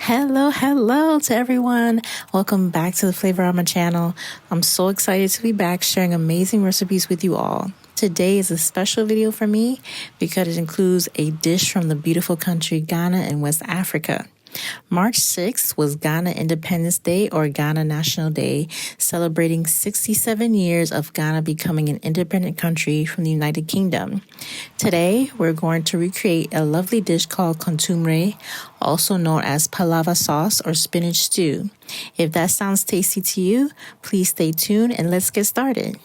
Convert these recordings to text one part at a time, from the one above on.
Hello to everyone. Welcome back to the Flavour-o-rama channel. I'm so excited to be back sharing amazing recipes with you all. Today is a special video for me because it includes a dish from the beautiful country Ghana in West Africa. March 6th was Ghana Independence Day or Ghana National Day, celebrating 67 years of Ghana becoming an independent country from the United Kingdom. Today, we're going to recreate a lovely dish called Kontomire, also known as palava sauce or spinach stew. If that sounds tasty to you, please stay tuned and let's get started.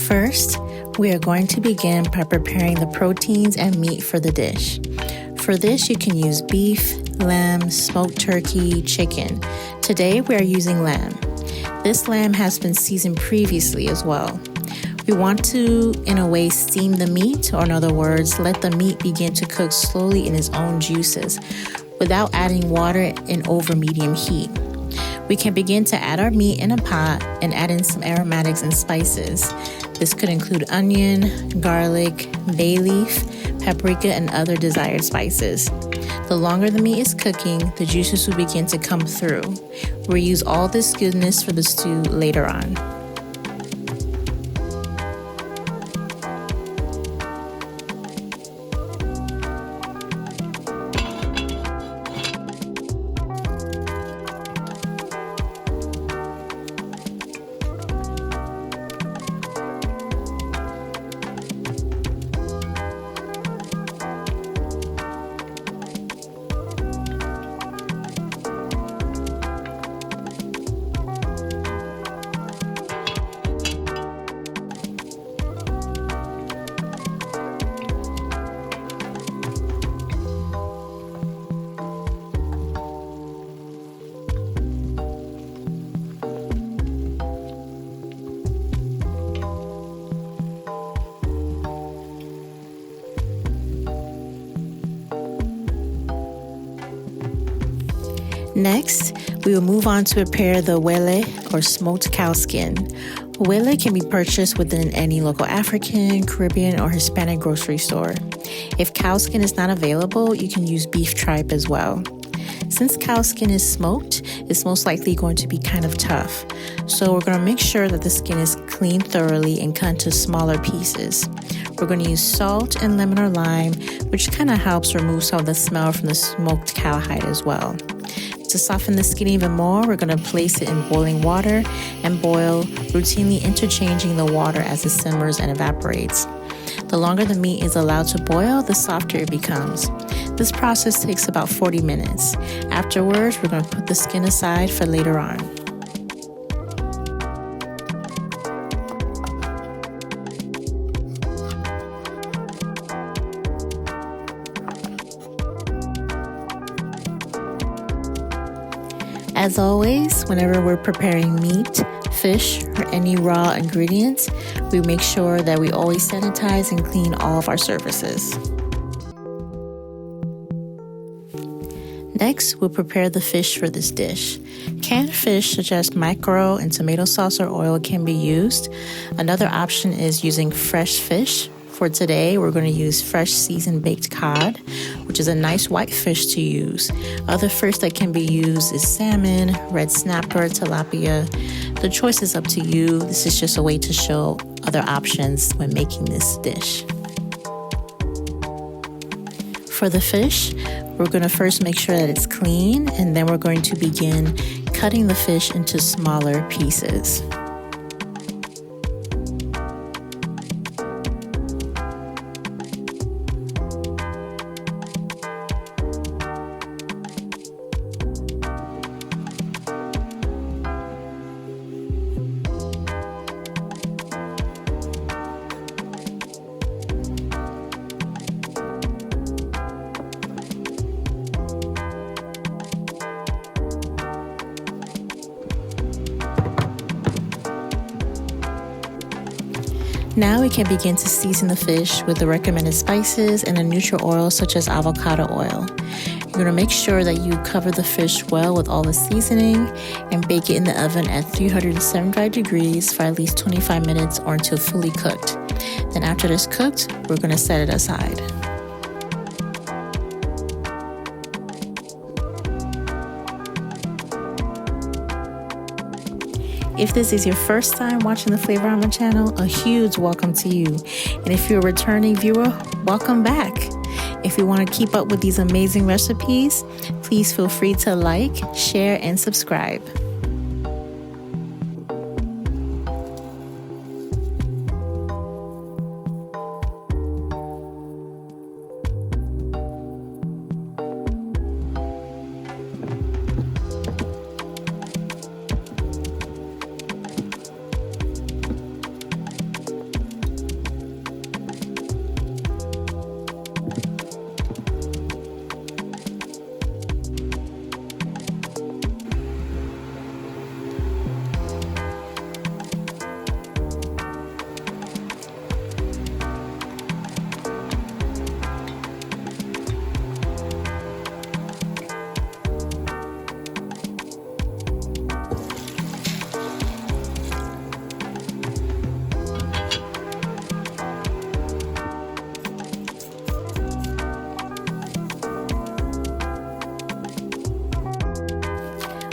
First, we are going to begin by preparing the proteins and meat for the dish. For this, you can use beef, lamb, smoked turkey, chicken. Today, we are using lamb. This lamb has been seasoned previously as well. We want to, in a way, steam the meat, or in other words, let the meat begin to cook slowly in its own juices without adding water in over medium heat. We can begin to add our meat in a pot and add in some aromatics and spices. This could include onion, garlic, bay leaf, paprika, and other desired spices. The longer the meat is cooking, the juices will begin to come through. We'll use all this goodness for the stew later on. Next, we will move on to prepare the wele or smoked cow skin. Wele can be purchased within any local African, Caribbean, or Hispanic grocery store. If cow skin is not available, you can use beef tripe as well. Since cow skin is smoked, it's most likely going to be kind of tough. So we're going to make sure that the skin is cleaned thoroughly and cut into smaller pieces. We're going to use salt and lemon or lime, which kind of helps remove some of the smell from the smoked cowhide as well. To soften the skin even more, we're going to place it in boiling water and boil, routinely interchanging the water as it simmers and evaporates. The longer the meat is allowed to boil, the softer it becomes. This process takes about 40 minutes. Afterwards, we're going to put the skin aside for later on. As always, whenever we're preparing meat, fish, or any raw ingredients, we make sure that we always sanitize and clean all of our surfaces. Next, we'll prepare the fish for this dish. Canned fish such as mackerel and tomato sauce or oil can be used. Another option is using fresh fish. For today, we're going to use fresh seasoned baked cod, which is a nice white fish to use. Other fish that can be used is salmon, red snapper, tilapia. The choice is up to you. This is just a way to show other options when making this dish. For the fish, we're going to first make sure that it's clean, and then we're going to begin cutting the fish into smaller pieces. Now we can begin to season the fish with the recommended spices and a neutral oil such as avocado oil. You're going to make sure that you cover the fish well with all the seasoning and bake it in the oven at 375 degrees for at least 25 minutes or until fully cooked. Then after it's cooked, we're going to set it aside. If this is your first time watching the Flavour-o-rama channel, a huge welcome to you. And if you're a returning viewer, welcome back. If you want to keep up with these amazing recipes, please feel free to like, share, and subscribe.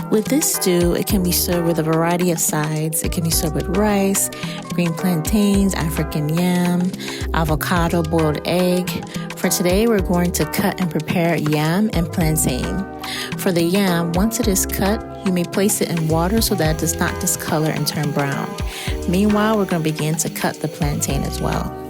With this stew, it can be served with a variety of sides. It can be served with rice, green plantains, African yam, avocado, boiled egg. For today, we're going to cut and prepare yam and plantain. For the yam, once it is cut, you may place it in water so that it does not discolor and turn brown. Meanwhile, we're going to begin to cut the plantain as well.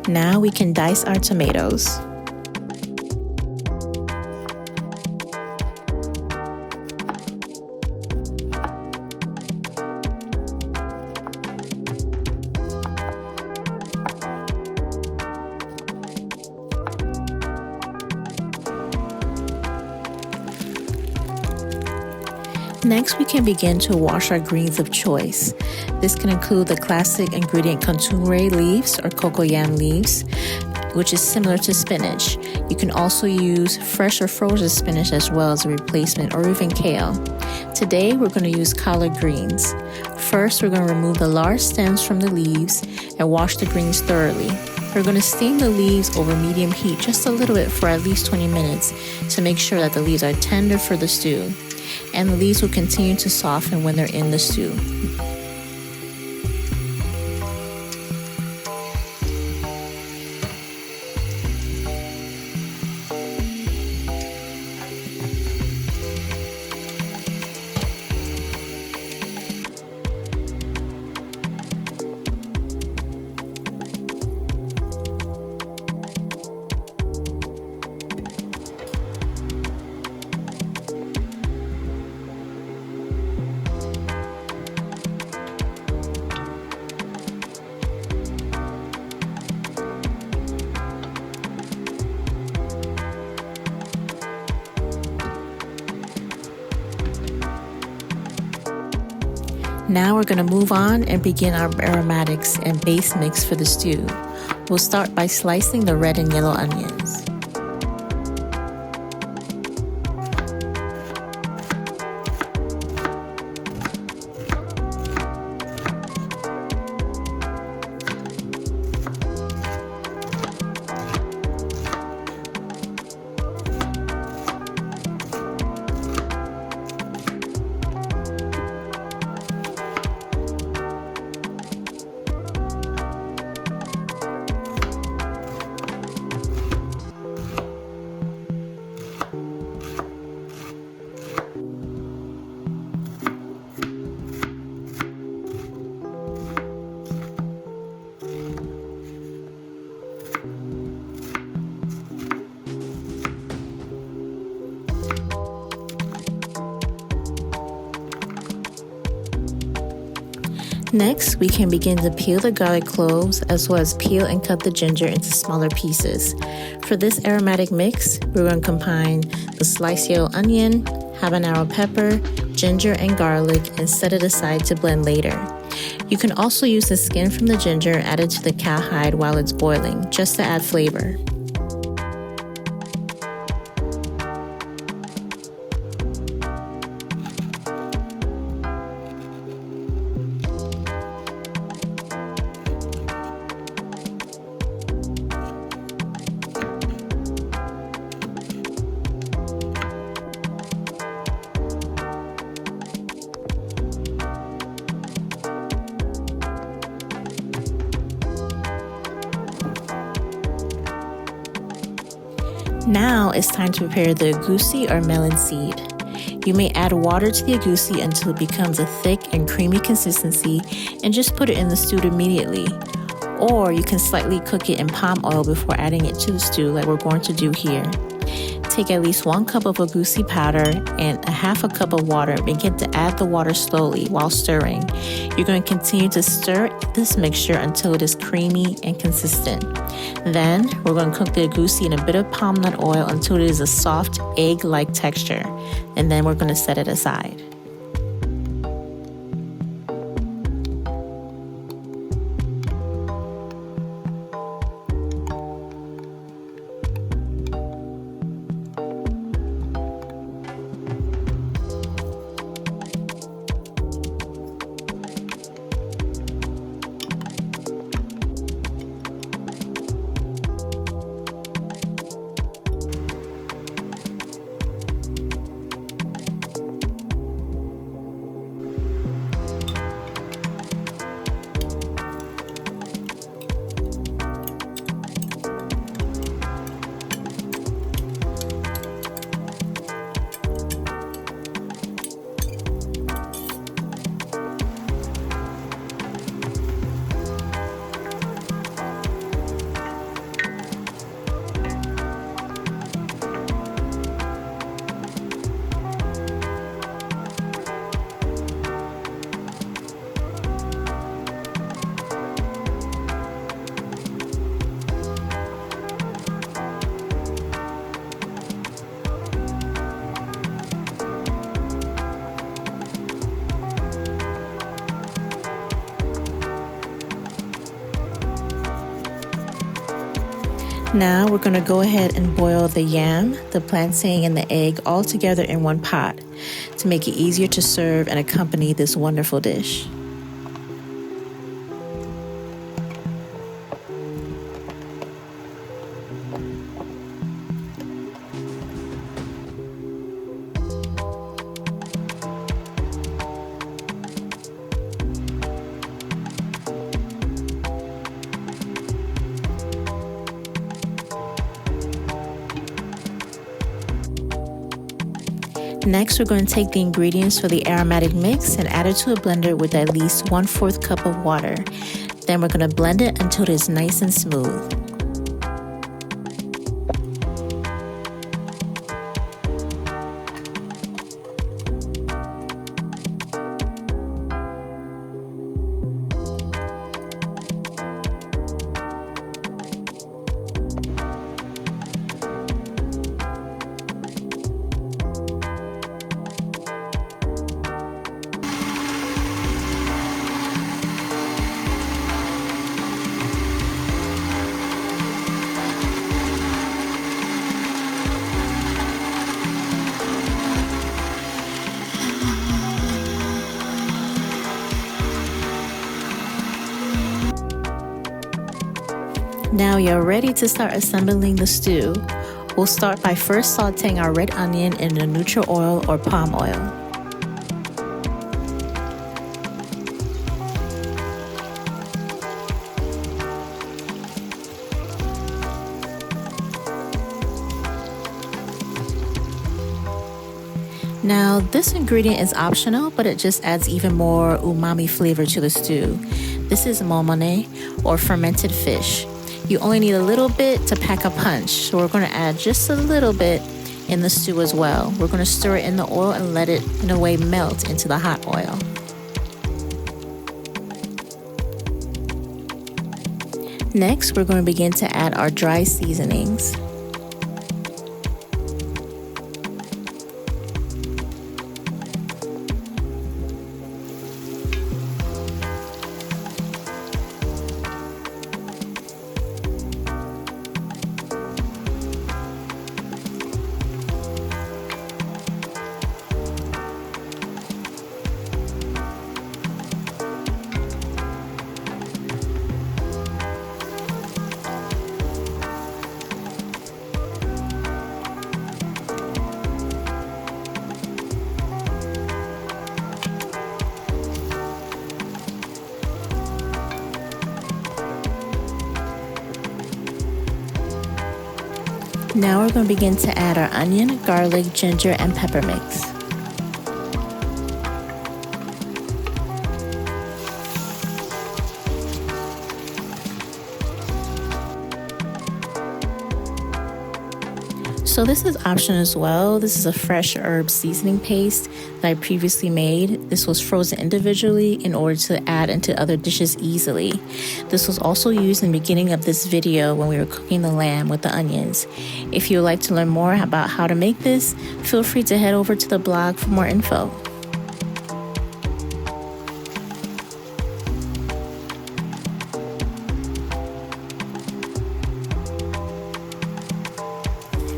Now we can dice our tomatoes. Next, we can begin to wash our greens of choice. This can include the classic ingredient kontomire leaves or cocoyam leaves, which is similar to spinach. You can also use fresh or frozen spinach as well as a replacement, or even kale. Today, we're going to use collard greens. First, we're going to remove the large stems from the leaves and wash the greens thoroughly. We're going to steam the leaves over medium heat just a little bit for at least 20 minutes to make sure that the leaves are tender for the stew. And the leaves will continue to soften when they're in the stew. Now we're going to move on and begin our aromatics and base mix for the stew. We'll start by slicing the red and yellow onions. Next, we can begin to peel the garlic cloves as well as peel and cut the ginger into smaller pieces. For this aromatic mix, we're going to combine the sliced yellow onion, habanero pepper, ginger, and garlic and set it aside to blend later. You can also use the skin from the ginger added to the cowhide while it's boiling, just to add flavor. Now it's time to prepare the egusi or melon seed. You may add water to the egusi until it becomes a thick and creamy consistency and just put it in the stew immediately. Or you can slightly cook it in palm oil before adding it to the stew like we're going to do here. Take at least 1 cup of egusi powder and a half a cup of water and begin to add the water slowly while stirring. You're going to continue to stir this mixture until it is creamy and consistent. Then we're going to cook the egusi in a bit of palm nut oil until it is a soft egg-like texture, and then we're going to set it aside. Now we're going to go ahead and boil the yam, the plantain, and the egg all together in one pot to make it easier to serve and accompany this wonderful dish. Next, we're going to take the ingredients for the aromatic mix and add it to a blender with at least 1/4 cup of water. Then we're going to blend it until it is nice and smooth. Now you're ready to start assembling the stew. We'll start by first sauteing our red onion in a neutral oil or palm oil. Now, this ingredient is optional, but it just adds even more umami flavor to the stew. This is momone, or fermented fish. You only need a little bit to pack a punch, so we're going to add just a little bit in the stew as well. We're going to stir it in the oil and let it, in a way, melt into the hot oil. Next, we're going to begin to add our dry seasonings. Now we're going to begin to add our onion, garlic, ginger, and pepper mix. So this is optional as well. This is a fresh herb seasoning paste that I previously made. This was frozen individually in order to add into other dishes easily. This was also used in the beginning of this video when we were cooking the lamb with the onions. If you would like to learn more about how to make this, feel free to head over to the blog for more info.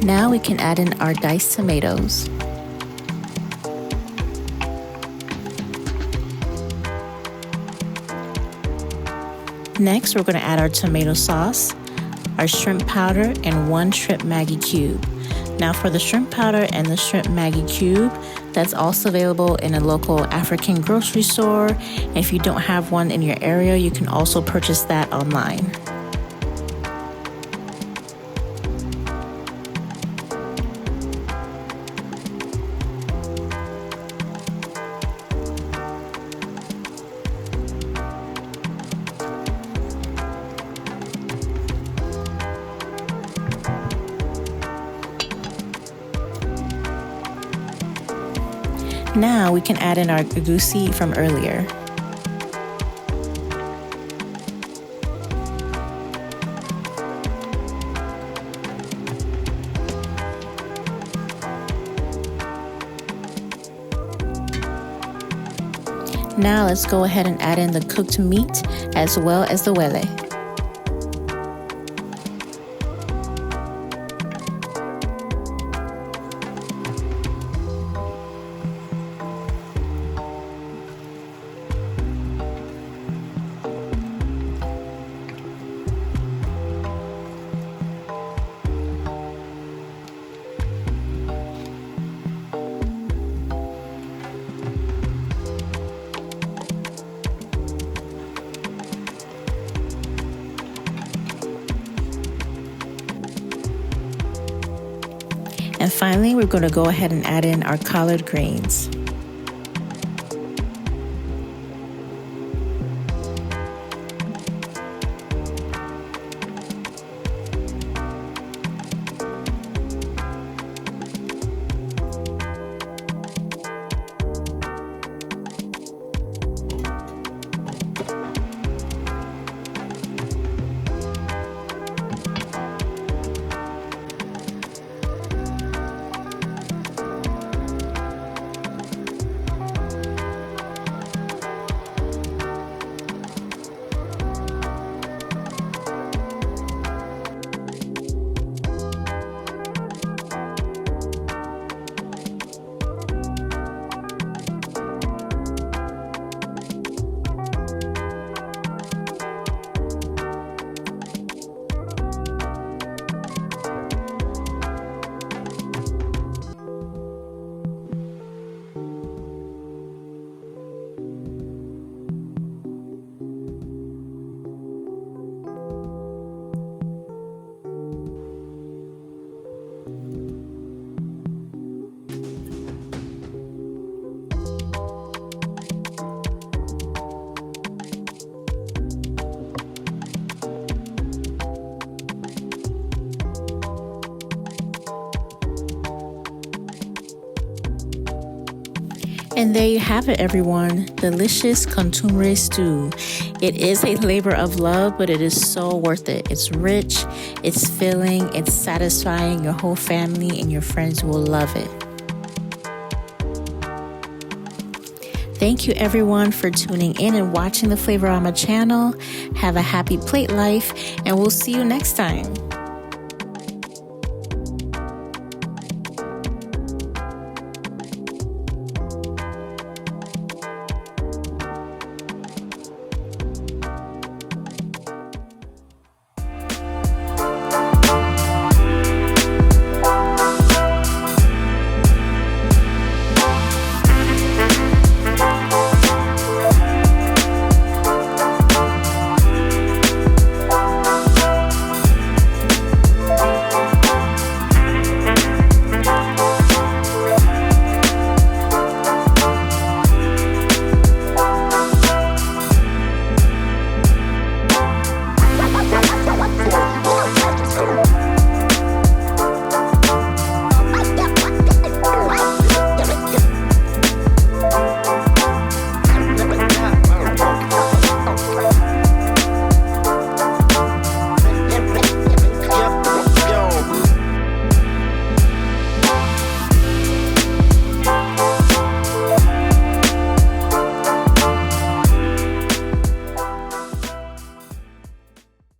Now we can add in our diced tomatoes. Next, we're going to add our tomato sauce, our shrimp powder, and 1 shrimp Maggi cube. Now for the shrimp powder and the shrimp Maggi cube, that's also available in a local African grocery store. And if you don't have one in your area, you can also purchase that online. Now we can add in our egusi from earlier. Now let's go ahead and add in the cooked meat as well as the wele. And finally, we're going to go ahead and add in our collard greens. And there you have it, everyone. Delicious Kontomire Stew. It is a labor of love, but it is so worth it. It's rich, it's filling, it's satisfying. Your whole family and your friends will love it. Thank you, everyone, for tuning in and watching the Flavour-o-rama channel. Have a happy plate life, and we'll see you next time.